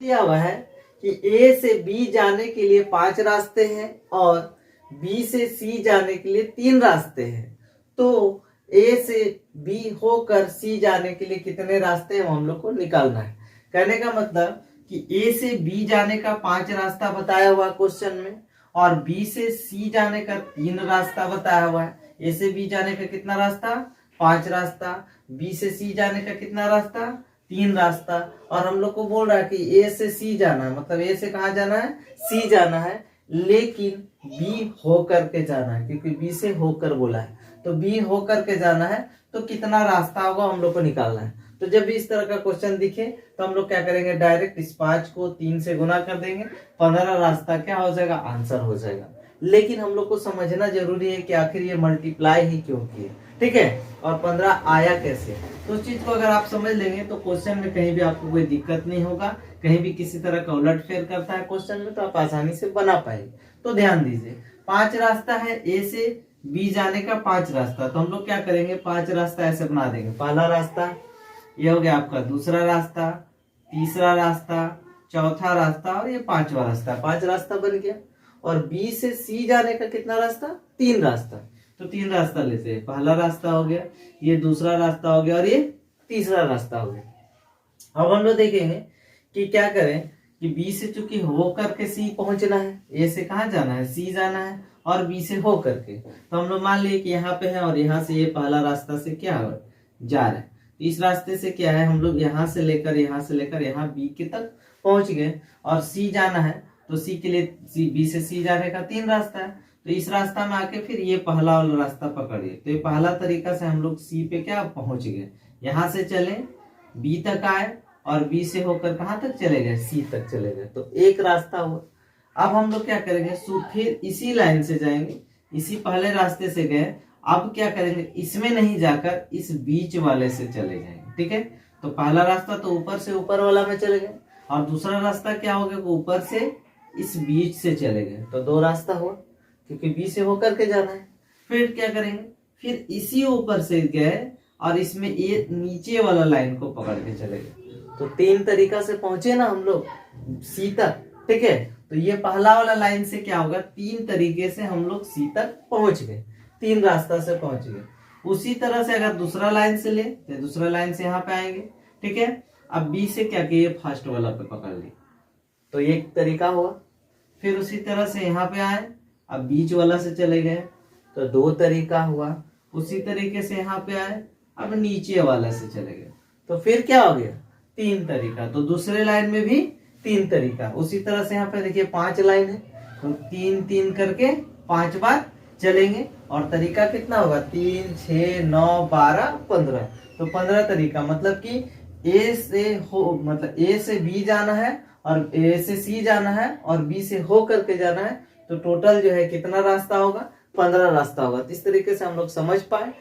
दिया हुआ है कि ए से बी जाने के लिए 5 रास्ते हैं और बी से सी जाने के लिए 3 रास्ते हैं। तो ए से बी होकर सी जाने के लिए कितने रास्ते हैं हम लोग को निकालना है। कहने का मतलब कि ए से बी जाने का 5 रास्ता बताया हुआ क्वेश्चन में और बी से सी जाने का 3 रास्ता बताया हुआ है। ए से बी जाने का कितना रास्ता? 5 रास्ता। बी से सी जाने का कितना रास्ता? 3 रास्ता। और हम लोग को बोल रहा है कि ए से सी जाना है, मतलब ए से कहाँ जाना है? सी जाना है, लेकिन बी होकर के जाना है, क्योंकि बी से होकर बोला है। तो बी होकर के जाना है, तो कितना रास्ता होगा हम लोग को निकालना है। तो जब भी इस तरह का क्वेश्चन दिखे तो हम लोग क्या करेंगे, डायरेक्ट इस 5 को 3 से गुना कर देंगे, 15 रास्ता क्या हो जाएगा? आंसर हो जाएगा। लेकिन हम लोग को समझना जरूरी है कि आखिर ये मल्टीप्लाई ही क्यों किए, ठीक है, और 15 आया कैसे। तो उस चीज को अगर आप समझ लेंगे तो क्वेश्चन में कहीं भी आपको कोई दिक्कत नहीं होगा। कहीं भी किसी तरह का उलटफेर करता है क्वेश्चन में तो आप आसानी से बना पाएंगे। तो ध्यान दीजिए, 5 रास्ता है, ए से बी जाने का 5 रास्ता। तो हम लोग क्या करेंगे, 5 रास्ता ऐसे बना देंगे। पहला रास्ता ये हो गया आपका, दूसरा रास्ता, तीसरा रास्ता, चौथा रास्ता और ये 5वां रास्ता। 5 रास्ता बन गया। और बी से सी जाने का कितना रास्ता? 3 रास्ता। तो 3 रास्ता लेते हैं। पहला रास्ता हो गया, ये दूसरा रास्ता हो गया और ये तीसरा रास्ता हो गया। अब हम लोग देखेंगे कि क्या करें कि बी से चूंकि हो करके सी पहुंचना है, ए से कहाँ जाना है? सी जाना है, और बी से हो करके। तो हम लोग मान लिए कि यहाँ पे है और यहाँ से ये पहला रास्ता से क्या जा रहा है। इस रास्ते से क्या है, हम लोग यहाँ से लेकर यहाँ बी के तक पहुंच गए। और सी जाना है तो सी के लिए बी से सी जाने का 3 रास्ता है। तो इस रास्ता में आके फिर ये पहला वाला रास्ता पकड़िए। तो ये पहला तरीका से हम लोग सी पे क्या पहुंच गए, यहाँ से चले बी तक आए और बी से होकर कहाँ तक चले गए? सी तक चले गए। तो एक रास्ता हुआ। अब हम लोग क्या करेंगे, फिर इसी लाइन से जाएंगे, इसी पहले रास्ते से गए। अब क्या करेंगे, इसमें नहीं जाकर इस बीच वाले से चले जाएंगे, ठीक है। तो पहला रास्ता तो ऊपर से ऊपर वाला में चले गए और दूसरा रास्ता क्या हो गया, वो ऊपर से इस बीच से चले गए। तो 2 रास्ता हुआ, क्योंकि बी से होकर के जाना है। फिर क्या करेंगे, फिर इसी ऊपर से गए और इसमें ये नीचे वाला लाइन को पकड़ के चले गए। तो 3 तरीका से पहुंचे ना हम लोग सी तक, ठीक है। तो ये पहला वाला लाइन से क्या होगा, 3 तरीके से हम लोग सी तक पहुंच गए, 3 रास्ता से पहुंच गए। उसी तरह से अगर दूसरा लाइन से ले तो दूसरा लाइन से यहाँ पे आएंगे, ठीक है। अब बी से क्या किए, फर्स्ट वाला पे पकड़ लिए, तो एक तरीका हुआ। फिर उसी तरह से यहाँ पे आए, अब बीच वाला से चले गए, तो 2 तरीका हुआ। उसी तरीके से यहाँ पे आए, अब नीचे वाला से चले गए, तो फिर क्या हो गया, 3 तरीका। तो दूसरे लाइन में भी 3 तरीका। उसी तरह से यहाँ पे देखिए 5 लाइन है, तो 3-3 करके 5 बार चलेंगे। और तरीका कितना होगा, 3, 6, 9, 12, 15। तो 15 तरीका, मतलब कि ए से बी जाना है और ए से सी जाना है और बी से हो करके जाना है। तो टोटल जो है कितना रास्ता होगा, 15 रास्ता होगा। तो इस तरीके से हम लोग समझ पाए